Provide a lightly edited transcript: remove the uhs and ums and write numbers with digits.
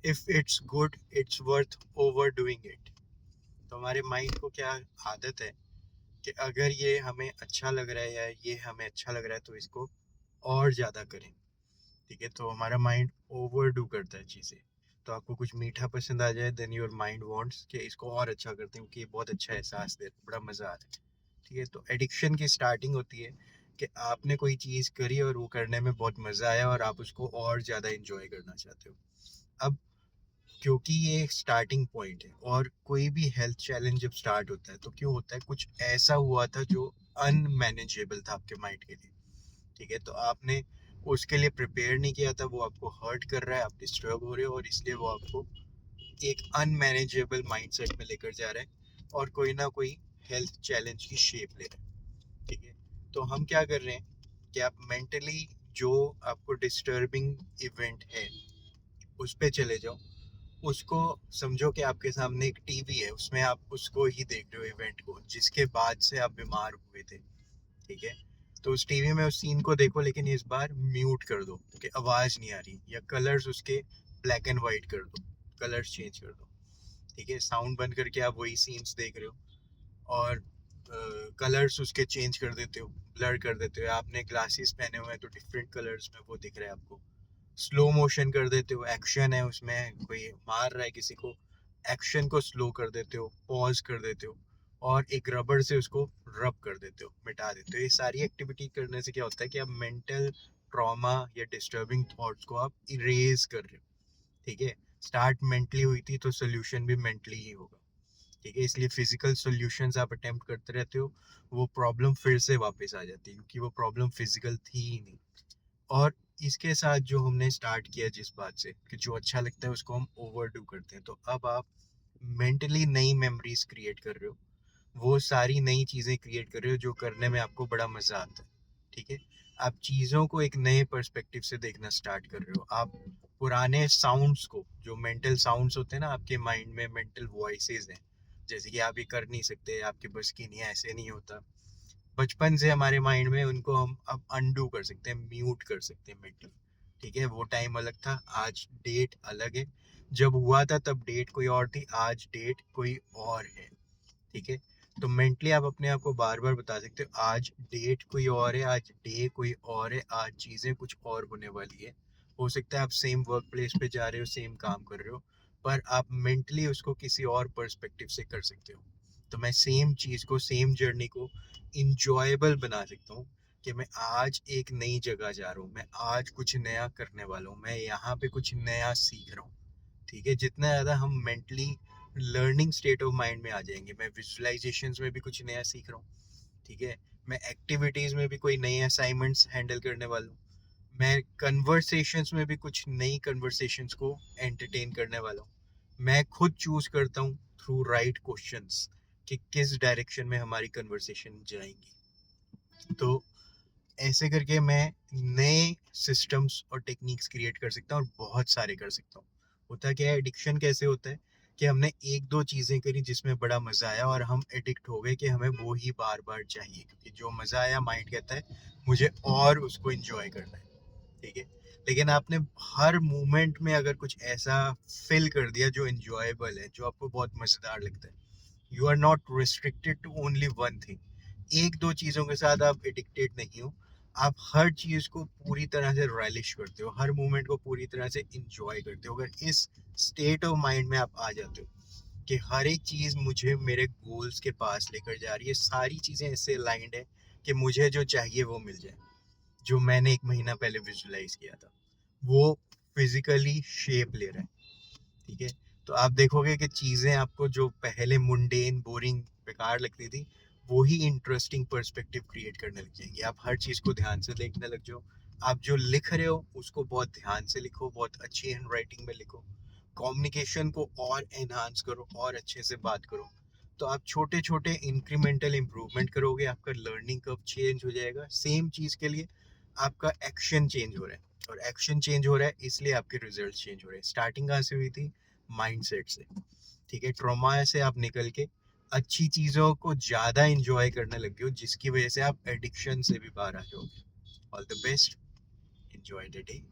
If it's good it's worth over doing it. तो हमारे mind को क्या आदत है कि अगर ये हमें अच्छा लग रहा है या ये हमें अच्छा लग रहा है तो इसको और ज़्यादा करें। ठीक है, तो हमारा माइंड ओवर डू करता है चीज़ें। तो आपको कुछ मीठा पसंद आ जाए, देन योर माइंड वांट्स कि इसको और अच्छा करते हैं क्योंकि ये बहुत अच्छा एहसास दे रहा है, बड़ा मज़ा आ रहा है। ठीक है, तो एडिक्शन की स्टार्टिंग होती है कि आपने कोई चीज़ करी और वो करने में बहुत मज़ा आया और आप उसको और ज़्यादा इंजॉय करना चाहते हो। अब क्योंकि ये एक स्टार्टिंग पॉइंट है और कोई भी हेल्थ चैलेंज जब स्टार्ट होता है तो क्यों होता है, कुछ ऐसा हुआ था जो अनमैनेजेबल था आपके माइंड के लिए। ठीक है, तो आपने उसके लिए प्रिपेयर नहीं किया था, वो आपको हर्ट कर रहा है, आप डिस्टर्ब हो रहे हो और इसलिए वो आपको एक अनमैनेजेबल माइंडसेट में लेकर जा रहा है और कोई ना कोई हेल्थ चैलेंज की शेप ले रहा है। ठीक है, तो हम क्या कर रहे हैं कि आप मेंटली जो आपको डिस्टर्बिंग इवेंट है उस पे चले जाओ। उसको समझो कि आपके सामने एक टीवी है, उसमें आप उसको ही देख रहे हो, इवेंट को जिसके बाद से आप बीमार हुए थे। ठीक है, तो उस टीवी में उस सीन को देखो लेकिन इस बार म्यूट कर दो कि आवाज़ नहीं आ रही, या कलर्स उसके ब्लैक एंड वाइट कर दो, कलर्स चेंज कर दो। ठीक है, साउंड बंद करके आप वही सीन्स देख रहे हो और कलर्स उसके चेंज कर देते हो, ब्लर कर देते हो। आपने ग्लासेस पहने हुए हैं तो डिफरेंट कलर्स में वो दिख रहा है आपको। स्लो मोशन कर देते हो, एक्शन है उसमें, कोई मार रहा है किसी को, एक्शन को स्लो कर देते हो, पॉज कर देते हो और एक रबड़ से उसको रब कर देते हो, मिटा देते हो। ये सारी एक्टिविटी करने से क्या होता है कि आप मेंटल ट्रॉमा या डिस्टर्बिंग थॉट्स को आप इरेज कर रहे हो। ठीक है, स्टार्ट मेंटली हुई थी तो सोल्यूशन भी मेंटली ही होगा। ठीक है, इसलिए फिजिकल सॉल्यूशंस आप अटेम्प्ट करते रहते हो, वो प्रॉब्लम फिर से वापस आ जाती है क्योंकि वो प्रॉब्लम फिजिकल थी ही नहीं। और इसके साथ जो हमने स्टार्ट किया जिस बात से कि जो अच्छा लगता है उसको हम ओवरडू करते हैं, तो अब आप मेंटली नई मेमोरीज क्रिएट कर रहे हो, वो सारी नई चीज़ें क्रिएट कर रहे हो जो करने में आपको बड़ा मज़ा आता है। ठीक है, आप चीज़ों को एक नए पर्सपेक्टिव से देखना स्टार्ट कर रहे हो। आप पुराने साउंड्स को, जो मेंटल साउंड्स होते हैं ना आपके माइंड में, मेंटल वॉइसेस हैं, जैसे कि आप ये कर नहीं सकते, आपके बस की नहीं है, ऐसे नहीं होता, बचपन से हमारे माइंड में, उनको हम अब अनडू कर सकते हैं, म्यूट कर सकते हैं मेंटली। ठीक है, वो टाइम अलग था, आज डेट अलग है। जब हुआ था तब डेट कोई और थी, आज डेट कोई और है। ठीक है, तो मेंटली आप अपने आप को बार बार बता सकते हो आज डेट कोई और है, आज डे कोई और है, आज चीज़ें कुछ और होने वाली है। हो सकता है आप सेम वर्क प्लेस पे जा रहे हो, सेम काम कर रहे हो, पर आप मेंटली उसको किसी और पर्सपेक्टिव से कर सकते हो। तो मैं सेम चीज़ को, सेम जर्नी को इंजॉयबल बना सकता हूँ कि मैं आज एक नई जगह जा रहा हूँ, मैं आज कुछ नया करने वाला हूँ, मैं यहाँ पे कुछ नया सीख रहा हूँ। ठीक है, जितना ज़्यादा हम mentally learning state of mind में आ जाएंगे, मैं विजुअलाइजेशंस में भी कुछ नया सीख रहा हूँ। ठीक है, मैं एक्टिविटीज़ में भी कोई नए असाइनमेंट्स हैंडल करने वाला हूँ, मैं कन्वर्सेशंस में भी कुछ नई कन्वर्सेशंस को एंटरटेन करने वाला हूँ। मैं खुद चूज करता हूँ थ्रू राइट क्वेश्चंस कि किस डायरेक्शन में हमारी कन्वर्सेशन जाएंगी। तो ऐसे करके मैं नए सिस्टम्स और टेक्निक्स क्रिएट कर सकता हूँ और बहुत सारे कर सकता हूँ। होता क्या है, एडिक्शन कैसे होता है कि हमने एक दो चीज़ें करी जिसमें बड़ा मज़ा आया और हम एडिक्ट हो गए कि हमें वो ही बार बार चाहिए, क्योंकि जो मज़ा आया माइंड कहता है मुझे और उसको इंजॉय करना है। ठीक है, लेकिन आपने हर मोमेंट में अगर कुछ ऐसा फिल कर दिया जो इंजॉयबल है, जो आपको बहुत मज़ेदार लगता है, you are not restricted to only one thing. एक दो चीज़ों के साथ आप एडिक्टेड नहीं हो, आप हर चीज़ को पूरी तरह से रिलिश करते हो, हर मोमेंट को पूरी तरह से इंजॉय करते हो। अगर इस स्टेट ऑफ माइंड में आप आ जाते हो कि हर एक चीज़ मुझे मेरे गोल्स के पास लेकर जा रही है, सारी चीज़ें ऐसे अलाइंड है कि मुझे जो चाहिए वो मिल जाए, जो मैंने एक महीना पहले विजुलाइज किया था वो फिजिकली शेप ले रहा है। ठीक है, तो आप देखोगे कि चीज़ें आपको जो पहले मुंडेन, बोरिंग, बेकार लगती थी, वो ही इंटरेस्टिंग पर्सपेक्टिव क्रिएट करने लग जाएंगे। आप हर चीज़ को ध्यान से देखने लग जाओ, आप जो लिख रहे हो उसको बहुत ध्यान से लिखो, बहुत अच्छी हैंड राइटिंग में लिखो, कम्युनिकेशन को और एनहांस करो और अच्छे से बात करो। तो आप छोटे छोटे इंक्रीमेंटल इम्प्रूवमेंट करोगे, आपका लर्निंग कर्व चेंज हो जाएगा। सेम चीज़ के लिए आपका एक्शन चेंज हो रहा है, और एक्शन चेंज हो रहा है इसलिए आपके रिजल्ट चेंज हो रहे हैं। स्टार्टिंग कहाँ से हुई थी? माइंडसेट से। ठीक है, ट्रॉमा से आप निकल के अच्छी चीज़ों को ज़्यादा इंजॉय करने लगे हो, जिसकी वजह से आप एडिक्शन से भी बाहर आ जाओगे। All the best, enjoy the day.